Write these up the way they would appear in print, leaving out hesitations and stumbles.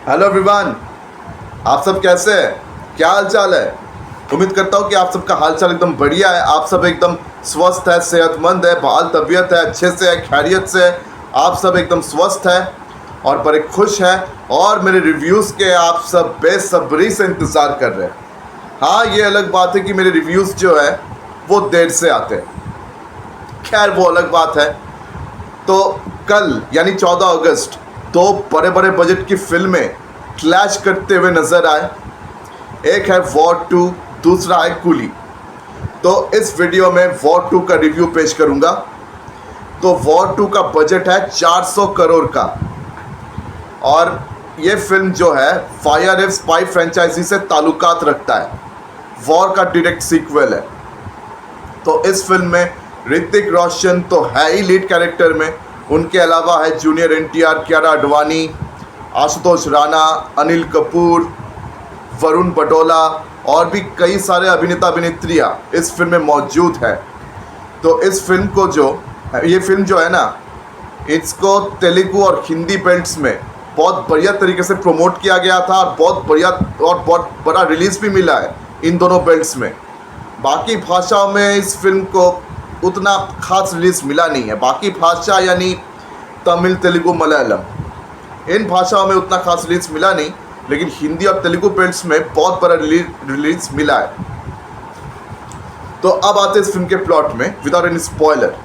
Hello everyone, आप सब कैसे हैं? क्या हाल चाल है? उम्मीद करता हूँ कि आप सबका हाल चाल एकदम बढ़िया है। आप सब एकदम स्वस्थ है, सेहतमंद है, बहाल तबीयत है, अच्छे से है, खैरियत से है। आप सब एकदम स्वस्थ है और बड़े खुश हैं और मेरे रिव्यूज़ के आप सब बेसब्री से इंतज़ार कर रहे हैं। हाँ, ये अलग बात है कि मेरे रिव्यूज़ जो है वो देर से आते हैं। खैर, वो अलग बात है। तो कल यानी 14 अगस्त दो बड़े बड़े बजट की फिल्में क्लैश करते हुए नज़र आए। एक है वॉर 2, दूसरा है कूली। तो इस वीडियो में वॉर 2 का रिव्यू पेश करूंगा। तो वॉर 2 का बजट है 400 करोड़ का और ये फिल्म जो है फायर एफ स्पाई फ्रेंचाइजी से ताल्लुकात रखता है। वॉर का डायरेक्ट सीक्वल है। तो इस फिल्म में ऋतिक रोशन तो है ही लीड कैरेक्टर में, उनके अलावा है जूनियर एनटीआर, कियारा आडवाणी, आशुतोष राणा, अनिल कपूर, वरुण बटोला और भी कई सारे अभिनेता अभिनेत्रियाँ इस फिल्म में मौजूद है। तो इस फिल्म को ये फिल्म जो है ना, इसको तेलुगु और हिंदी बेल्ट्स में बहुत बढ़िया तरीके से प्रमोट किया गया था और बहुत बढ़िया और बहुत बड़ा रिलीज़ भी मिला है इन दोनों बेल्ट्स में। बाकी भाषाओं में इस फिल्म को उतना खास रिलीज़ मिला नहीं है। बाकी भाषा यानी तमिल, तेलुगु, मलयालम, इन भाषाओं में उतना खास रिलीज़ मिला नहीं, लेकिन हिंदी और तेलुगु बेल्ट्स में बहुत बड़ा रिलीज़ मिला है। तो अब आते हैं इस फिल्म के प्लॉट में विदाउट एनी स्पॉइलर।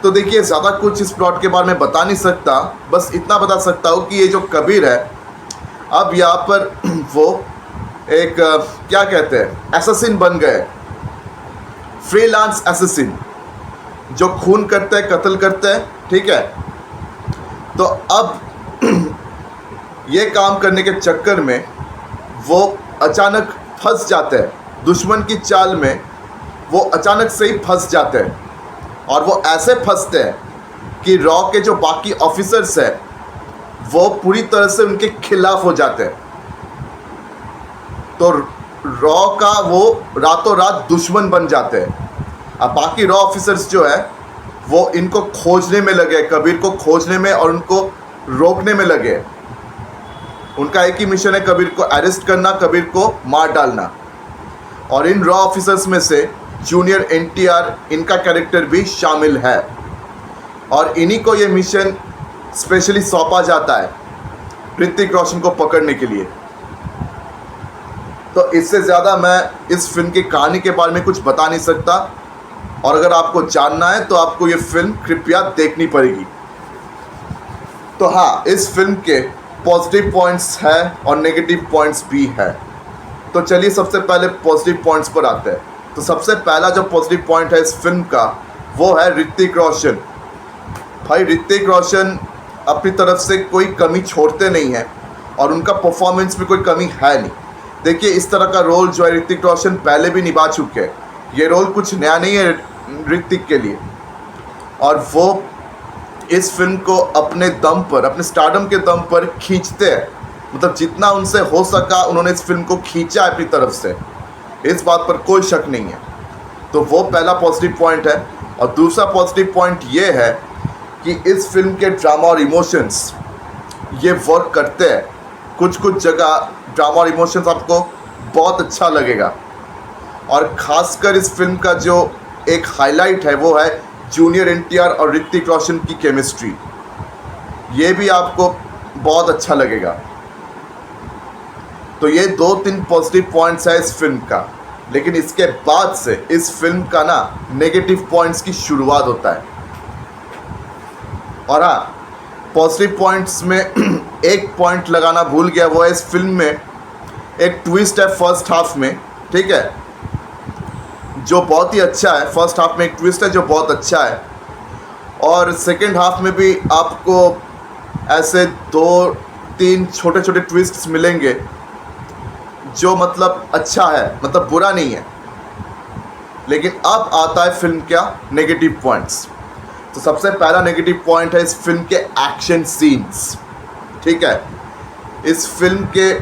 तो देखिए, ज़्यादा कुछ इस प्लॉट के बारे में बता नहीं सकता, बस इतना बता सकता हूँ कि ये जो कबीर है अब यहाँ पर वो एक क्या कहते हैं, एसेसिन बन गए, फ्रीलांस एसेसिन, जो खून करते हैं, कत्ल करते हैं, ठीक है। तो अब ये काम करने के चक्कर में वो अचानक फंस जाते हैं दुश्मन की चाल में। वो अचानक से ही फंस जाते हैं और वो ऐसे फंसते हैं कि रॉ के जो बाकी ऑफिसर्स हैं वो पूरी तरह से उनके खिलाफ हो जाते हैं। तो रॉ का वो रातों रात दुश्मन बन जाते हैं। अब बाकी रॉ ऑफिसर्स जो है वो इनको खोजने में लगे, कबीर को खोजने में और उनको रोकने में लगे। उनका एक ही मिशन है, कबीर को अरेस्ट करना, कबीर को मार डालना। और इन रॉ ऑफिसर्स में से जूनियर एनटीआर, इनका कैरेक्टर भी शामिल है और इन्हीं को ये मिशन स्पेशली सौंपा जाता है ऋतिक रोशन को पकड़ने के लिए। तो इससे ज़्यादा मैं इस फिल्म की कहानी के बारे में कुछ बता नहीं सकता और अगर आपको जानना है तो आपको ये फिल्म कृपया देखनी पड़ेगी। तो हाँ, इस फिल्म के पॉजिटिव पॉइंट्स हैं और नेगेटिव पॉइंट्स भी है। तो चलिए सबसे पहले पॉजिटिव पॉइंट्स पर आते हैं। तो सबसे पहला जो पॉजिटिव पॉइंट है इस फिल्म का वो है ऋतिक रोशन। भाई, ऋतिक रोशन अपनी तरफ से कोई कमी छोड़ते नहीं हैं और उनका परफॉर्मेंस में कोई कमी है नहीं। देखिए, इस तरह का रोल जो है ऋतिक रोशन पहले भी निभा चुके हैं। ये रोल कुछ नया नहीं है ऋतिक के लिए और वो इस फिल्म को अपने दम पर, अपने स्टारडम के दम पर खींचते हैं। मतलब जितना उनसे हो सका उन्होंने इस फिल्म को खींचा अपनी तरफ से, इस बात पर कोई शक नहीं है। तो वो पहला पॉजिटिव पॉइंट है। और दूसरा पॉजिटिव पॉइंट ये है कि इस फिल्म के ड्रामा और इमोशंस ये वर्क करते हैं। कुछ कुछ जगह ड्रामा और इमोशंस आपको बहुत अच्छा लगेगा और ख़ासकर इस फिल्म का जो एक हाईलाइट है वो है जूनियर एनटीआर और ऋतिक रोशन की केमिस्ट्री। ये भी आपको बहुत अच्छा लगेगा। तो ये 2-3 पॉजिटिव पॉइंट्स है इस फिल्म का। लेकिन इसके बाद से इस फिल्म का ना नेगेटिव पॉइंट्स की शुरुआत होता है। और हाँ, पॉजिटिव पॉइंट्स में एक पॉइंट लगाना भूल गया, वो है इस फिल्म में एक ट्विस्ट है फर्स्ट हाफ में, ठीक है, जो बहुत ही अच्छा है। फर्स्ट हाफ में एक ट्विस्ट है जो बहुत अच्छा है और सेकंड हाफ में भी आपको ऐसे 2-3 छोटे छोटे ट्विस्ट्स मिलेंगे जो मतलब अच्छा है, मतलब बुरा नहीं है। लेकिन अब आता है फिल्म का नेगेटिव पॉइंट्स। तो सबसे पहला नेगेटिव पॉइंट है इस फिल्म के एक्शन सीन्स, ठीक है। इस फिल्म के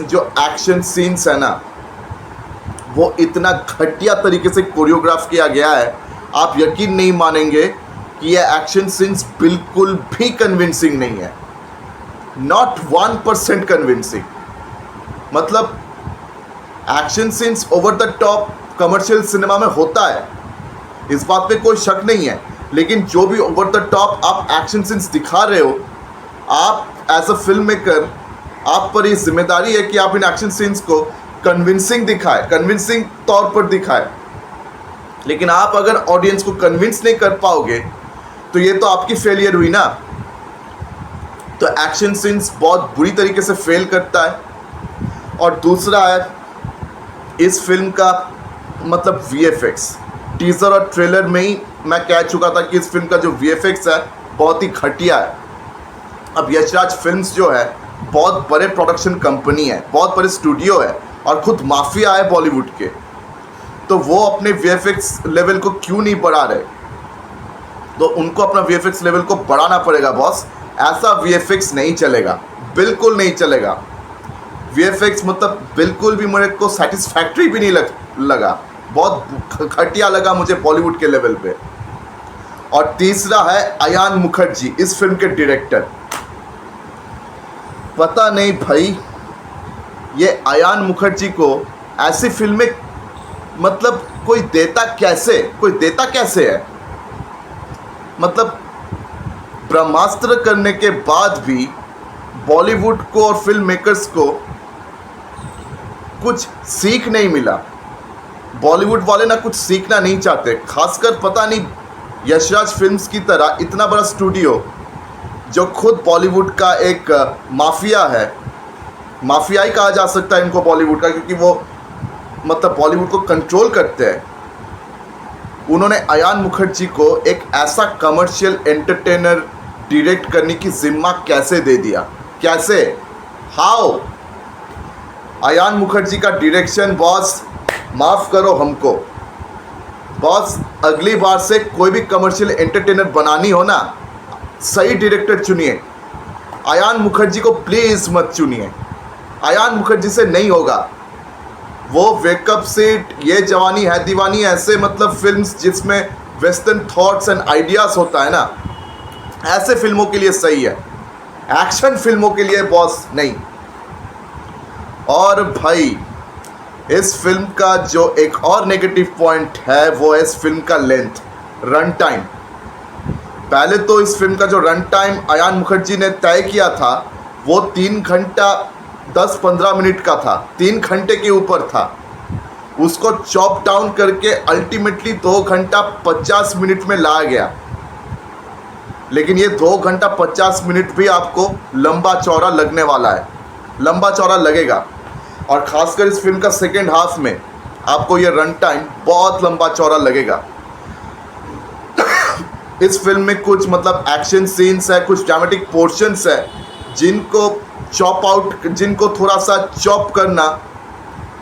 जो एक्शन सीन्स है ना, वो इतना घटिया तरीके से कोरियोग्राफ किया गया है, आप यकीन नहीं मानेंगे कि ये एक्शन सीन्स बिल्कुल भी कन्विंसिंग नहीं है। Not 1% convincing. मतलब action scenes over the top commercial cinema में होता है, इस बात पे कोई शक नहीं है, लेकिन जो भी ओवर द टॉप आप एक्शन सीन्स दिखा रहे हो, आप एज अ फिल्म मेकर, आप पर ये जिम्मेदारी है कि आप इन एक्शन सीन्स को कन्विंसिंग दिखाए, कन्विंसिंग तौर पर दिखाए। लेकिन आप अगर ऑडियंस को कन्विंस नहीं कर पाओगे तो ये तो आपकी फेलियर हुई ना। तो एक्शन सीन्स बहुत बुरी तरीके से फेल करता है। और दूसरा है इस फिल्म का मतलब वीएफएक्स। टीज़र और ट्रेलर में ही मैं कह चुका था कि इस फिल्म का जो वीएफएक्स है बहुत ही घटिया है। अब यशराज फिल्म्स जो है बहुत बड़े प्रोडक्शन कंपनी है, बहुत बड़े स्टूडियो है और खुद माफिया है बॉलीवुड के, तो वो अपने वीएफएक्स लेवल को क्यों नहीं बढ़ा रहे? तो उनको अपना वीएफएक्स लेवल को बढ़ाना पड़ेगा बॉस। ऐसा वीएफएक्स नहीं चलेगा, बिल्कुल नहीं चलेगा। वीएफएक्स मतलब बिल्कुल भी मेरे को सेटिस्फैक्ट्री भी नहीं लगा, बहुत घटिया लगा मुझे बॉलीवुड के लेवल पे। और तीसरा है अयान मुखर्जी, इस फिल्म के डायरेक्टर। पता नहीं भाई ये अयान मुखर्जी को ऐसी फिल्में मतलब कोई देता कैसे है? मतलब ब्रह्मास्त्र करने के बाद भी बॉलीवुड को और फिल्म मेकर्स को कुछ सीख नहीं मिला। बॉलीवुड वाले ना कुछ सीखना नहीं चाहते, खासकर पता नहीं यशराज फिल्म्स की तरह इतना बड़ा स्टूडियो जो खुद बॉलीवुड का एक माफिया है, माफिया ही कहा जा सकता है इनको बॉलीवुड का, क्योंकि वो मतलब बॉलीवुड को कंट्रोल करते हैं। उन्होंने अयान मुखर्जी को एक ऐसा कमर्शियल एंटरटेनर डायरेक्ट करने की जिम्मा कैसे दे दिया? कैसे? हाउ? अयान मुखर्जी का डायरेक्शन बॉस, माफ़ करो हमको बॉस, अगली बार से कोई भी कमर्शियल एंटरटेनर बनानी हो ना, सही डायरेक्टर चुनिए। अयान मुखर्जी को प्लीज़ मत चुनिए, अयान मुखर्जी से नहीं होगा। वो वेकअप सीट, ये जवानी है दीवानी, ऐसे मतलब फिल्म्स जिसमें वेस्टर्न थॉट्स एंड आइडियाज़ होता है ना, ऐसे फिल्मों के लिए सही है, एक्शन फिल्मों के लिए बॉस नहीं। और भाई इस फिल्म का जो एक और नेगेटिव पॉइंट है वो है इस फिल्म का लेंथ, रन टाइम। पहले तो इस फिल्म का जो रन टाइम अयान मुखर्जी ने तय किया था वो 3 घंटा 10-15 मिनट का था, 3 घंटे के ऊपर था। उसको चॉप डाउन करके अल्टीमेटली 2 घंटा 50 मिनट में लाया गया। लेकिन ये 2 घंटा 50 मिनट भी आपको लंबा चौड़ा लगने वाला है, लंबा चौड़ा लगेगा। और ख़ासकर इस फिल्म का सेकेंड हाफ में आपको ये रन टाइम बहुत लंबा चौड़ा लगेगा। इस फिल्म में कुछ मतलब एक्शन सीन्स है, कुछ ड्रामेटिक पोर्शंस है जिनको चॉप आउट, जिनको थोड़ा सा चॉप करना,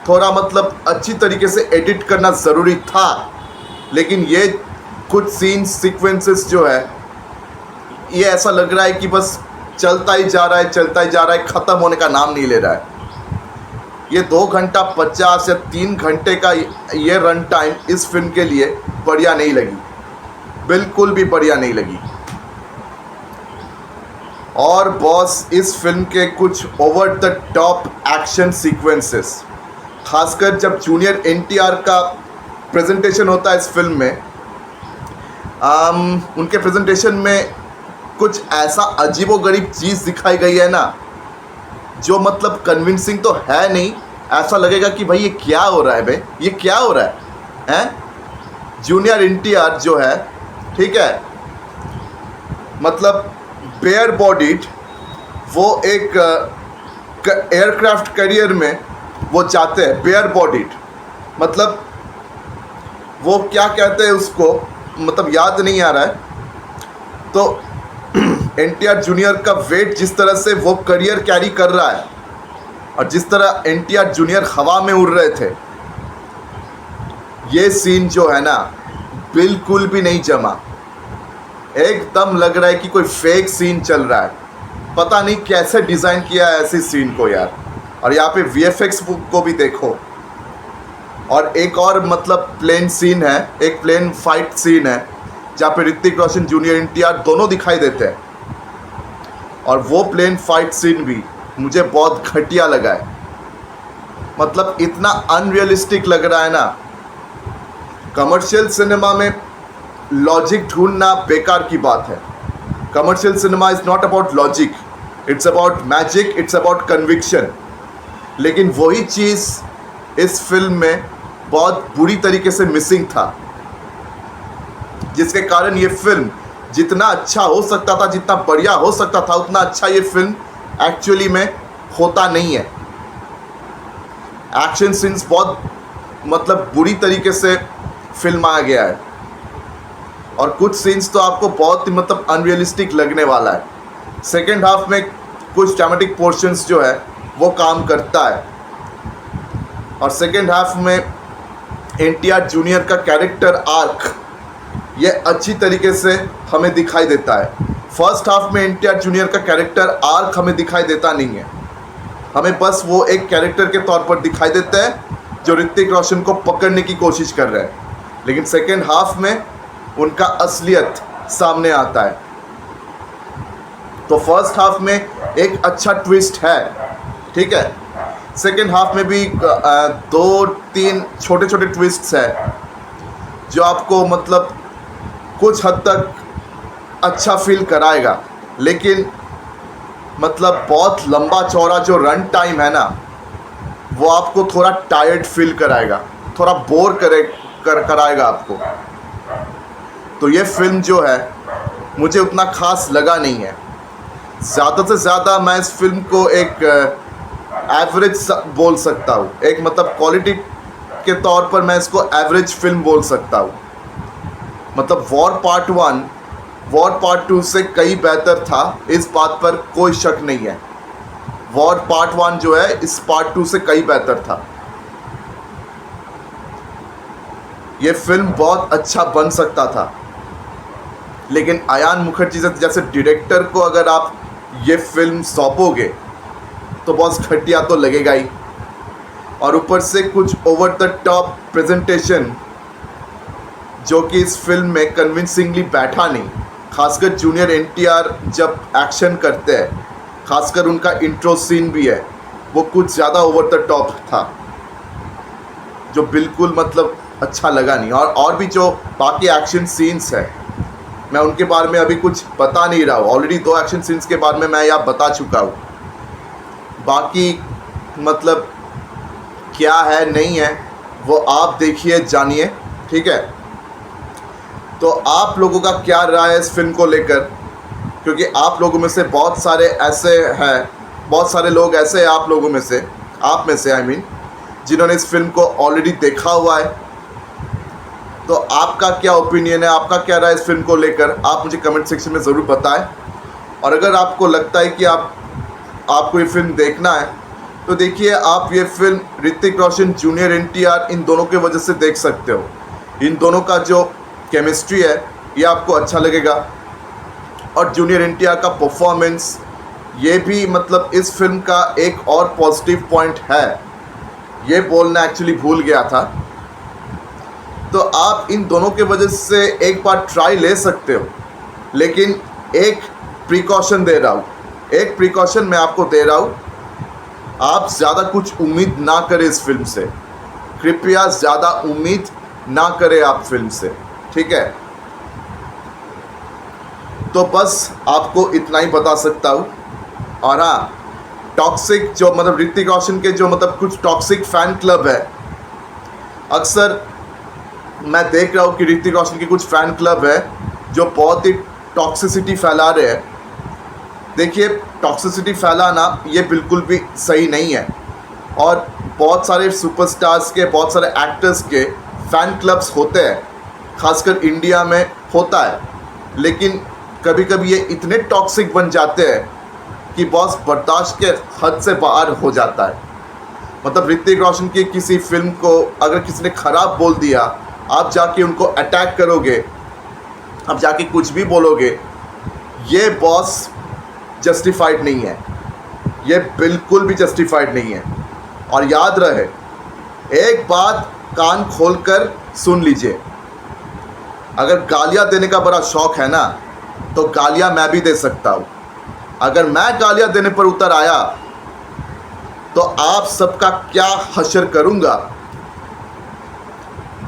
थोड़ा मतलब अच्छी तरीके से एडिट करना ज़रूरी था। लेकिन ये कुछ सीन्स सीक्वेंसेस जो है ये ऐसा लग रहा है कि बस चलता ही जा रहा है, ख़त्म होने का नाम नहीं ले रहा है। ये 2 घंटा 50 या 3 घंटे का ये रन टाइम इस फिल्म के लिए बढ़िया नहीं लगी, बिल्कुल भी बढ़िया नहीं लगी। और बॉस इस फिल्म के कुछ over the top action sequences, खासकर जब जूनियर एनटीआर का प्रेजेंटेशन होता है इस फिल्म में, उनके प्रेजेंटेशन में कुछ ऐसा अजीबोगरीब चीज़ दिखाई गई है ना जो मतलब कन्विंसिंग तो है नहीं। ऐसा लगेगा कि भाई ये क्या हो रहा है, भाई ये क्या हो रहा है हैं? जूनियर एनटीआर जो है, ठीक है, मतलब बेयर बॉडीड, वो एक एयरक्राफ्ट कैरियर में वो जाते हैं, बेयर बॉडीड मतलब वो क्या कहते हैं उसको, मतलब याद नहीं आ रहा है। तो एनटीआर जूनियर का वेट जिस तरह से वो करियर कैरी कर रहा है और जिस तरह एनटीआर जूनियर हवा में उड़ रहे थे, ये सीन जो है ना बिल्कुल भी नहीं जमा। एकदम लग रहा है कि कोई फेक सीन चल रहा है। पता नहीं कैसे डिज़ाइन किया है ऐसी सीन को यार। और यहाँ पे वीएफएक्स को भी देखो। और एक और मतलब प्लेन सीन है, एक प्लेन फाइट सीन है जहाँ पे ऋतिक रोशन, जूनियर एनटीआर दोनों दिखाई देते हैं। और वो प्लेन फाइट सीन भी मुझे बहुत घटिया लगा है। मतलब इतना अनरियलिस्टिक लग रहा है ना। कमर्शियल सिनेमा में लॉजिक ढूंढना बेकार की बात है। Commercial cinema is not about logic, it's about magic, it's about conviction. लेकिन वही चीज़ इस फिल्म में बहुत बुरी तरीके से मिसिंग था, जिसके कारण ये फिल्म जितना अच्छा हो सकता था, जितना बढ़िया हो सकता था, उतना अच्छा ये फिल्म एक्चुअली में होता नहीं है। एक्शन सीन्स बहुत मतलब बुरी तरीके से फिल्म आ गया है, और कुछ सीन्स तो आपको बहुत ही मतलब अनरियलिस्टिक लगने वाला है। सेकेंड हाफ में कुछ ड्रामेटिक पोर्शंस जो है वो काम करता है, और सेकेंड हाफ में एनटीआर जूनियर का कैरेक्टर आर्क ये अच्छी तरीके से हमें दिखाई देता है। फर्स्ट हाफ में एनटीआर जूनियर का कैरेक्टर आर्क हमें दिखाई देता नहीं है, हमें बस वो एक कैरेक्टर के तौर पर दिखाई देता है जो ऋतिक रोशन को पकड़ने की कोशिश कर रहा है। लेकिन सेकेंड हाफ में उनका असलियत सामने आता है। तो फर्स्ट हाफ में एक अच्छा ट्विस्ट है, ठीक है। सेकेंड हाफ में भी 2-3 छोटे छोटे ट्विस्ट्स हैं जो आपको मतलब कुछ हद तक अच्छा फील कराएगा। लेकिन मतलब बहुत लंबा चौड़ा जो रन टाइम है ना, वो आपको थोड़ा टायर्ड फील कराएगा, थोड़ा बोर कराएगा आपको। तो ये फिल्म जो है मुझे उतना खास लगा नहीं है। ज़्यादा से ज़्यादा मैं इस फिल्म को एक एवरेज बोल सकता हूँ, एक मतलब क्वालिटी के तौर पर मैं इसको एवरेज फिल्म बोल सकता हूँ। मतलब वॉर पार्ट 1 वॉर पार्ट 2 से कई बेहतर था, इस बात पर कोई शक नहीं है। वॉर पार्ट 1 जो है इस पार्ट 2 से कई बेहतर था। ये फिल्म बहुत अच्छा बन सकता था, लेकिन अयान मुखर्जी जैसे डायरेक्टर को अगर आप ये फिल्म सौंपोगे तो बहुत घटिया तो लगेगा ही। और ऊपर से कुछ ओवर द टॉप प्रेजेंटेशन जो कि इस फिल्म में कन्विंसिंगली बैठा नहीं। खासकर जूनियर एनटीआर जब एक्शन करते हैं, खासकर उनका इंट्रो सीन भी है, वो कुछ ज़्यादा ओवर द टॉप था, जो बिल्कुल मतलब अच्छा लगा नहीं। और भी जो बाकी एक्शन सीन्स हैं, मैं उनके बारे में अभी कुछ बता नहीं रहा हूँ। ऑलरेडी 2 एक्शन सीन्स के बारे में मैं यहाँ बता चुका हूँ। बाकी मतलब क्या है नहीं है वो आप देखिए, जानिए, ठीक है। तो आप लोगों का क्या राय है इस फिल्म को लेकर, क्योंकि आप लोगों में से बहुत सारे ऐसे हैं, बहुत सारे लोग ऐसे हैं आप लोगों में से, आप में से आई मीन, जिन्होंने इस फिल्म को ऑलरेडी देखा हुआ है। तो आपका क्या ओपिनियन है, आपका क्या राय इस फिल्म को लेकर, आप मुझे कमेंट सेक्शन में ज़रूर बताएं। और अगर आपको लगता है कि आपको ये फिल्म देखना है तो देखिए, आप ये फिल्म ऋतिक रोशन जूनियर एनटीआर इन दोनों के वजह से देख सकते हो। इन दोनों का जो केमिस्ट्री है ये आपको अच्छा लगेगा, और जूनियर एनटीआर का परफॉर्मेंस ये भी मतलब इस फिल्म का एक और पॉजिटिव पॉइंट है, ये बोलना एक्चुअली भूल गया था। तो आप इन दोनों के वजह से एक बार ट्राई ले सकते हो, लेकिन एक प्रिकॉशन दे रहा हूँ, एक प्रिकॉशन मैं आपको दे रहा हूँ, आप ज़्यादा कुछ उम्मीद ना करें इस फिल्म से। कृपया ज़्यादा उम्मीद ना करें आप फिल्म से, ठीक है। तो बस आपको इतना ही बता सकता हूँ। और हाँ, टॉक्सिक जो मतलब ऋतिक रोशन के जो मतलब कुछ टॉक्सिक फैन क्लब है, अक्सर मैं देख रहा हूँ कि ऋतिक रोशन के कुछ फ़ैन क्लब है जो बहुत ही टॉक्सिसिटी फैला रहे हैं। देखिए, टॉक्सिसिटी फैलाना ये बिल्कुल भी सही नहीं है, और बहुत सारे सुपरस्टार्स के, बहुत सारे एक्टर्स के फ़ैन क्लब्स होते हैं, खासकर इंडिया में होता है। लेकिन कभी कभी ये इतने टॉक्सिक बन जाते हैं कि बॉस बर्दाश्त के हद से बाहर हो जाता है। मतलब ऋतिक रोशन की किसी फिल्म को अगर किसी ने ख़राब बोल दिया, आप जाके उनको अटैक करोगे, आप जाके कुछ भी बोलोगे, ये बॉस जस्टिफाइड नहीं है, ये बिल्कुल भी जस्टिफाइड नहीं है। और याद रहे, एक बात कान खोलकर सुन लीजिए, अगर गालियाँ देने का बड़ा शौक़ है ना, तो गालियाँ मैं भी दे सकता हूँ, अगर मैं गालियां देने पर उतर आया तो आप सबका क्या हश्र करूंगा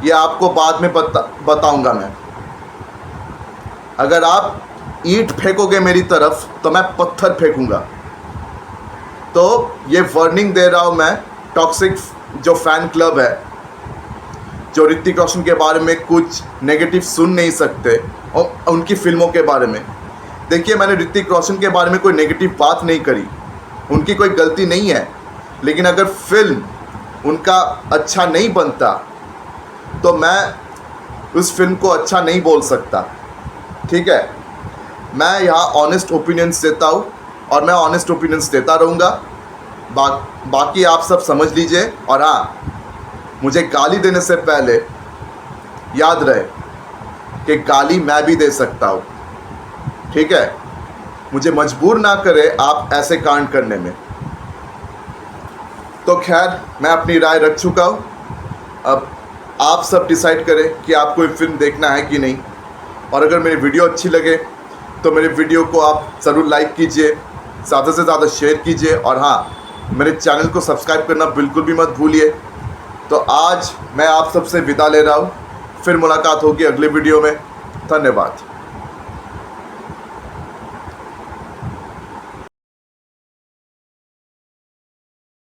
ये आपको बाद में बताऊंगा मैं। अगर आप ईंट फेंकोगे मेरी तरफ तो मैं पत्थर फेंकूंगा। तो ये वार्निंग दे रहा हूं मैं टॉक्सिक जो फैन क्लब है, जो ऋतिक रोशन के बारे में कुछ नेगेटिव सुन नहीं सकते और उनकी फिल्मों के बारे में। देखिए, मैंने ऋतिक रोशन के बारे में कोई नेगेटिव बात नहीं करी, उनकी कोई गलती नहीं है, लेकिन अगर फिल्म उनका अच्छा नहीं बनता तो मैं उस फिल्म को अच्छा नहीं बोल सकता। ठीक है, मैं यहाँ ऑनेस्ट ओपिनियंस देता हूँ और मैं ऑनेस्ट ओपिनियंस देता रहूँगा। बाकी आप सब समझ लीजिए। और हाँ, मुझे गाली देने से पहले याद रहे कि गाली मैं भी दे सकता हूँ। ठीक है, मुझे मजबूर ना करे आप ऐसे कांड करने में। तो खैर, मैं अपनी राय रख चुका हूँ। अब आप सब डिसाइड करें कि आपको ये फिल्म देखना है कि नहीं। और अगर मेरी वीडियो अच्छी लगे तो मेरे वीडियो को आप ज़रूर लाइक कीजिए, ज़्यादा से ज़्यादा शेयर कीजिए, और हाँ, मेरे चैनल को सब्सक्राइब करना बिल्कुल भी मत भूलिए। तो आज मैं आप सबसे विदा ले रहा हूँ, फिर मुलाकात होगी अगले वीडियो में। धन्यवाद।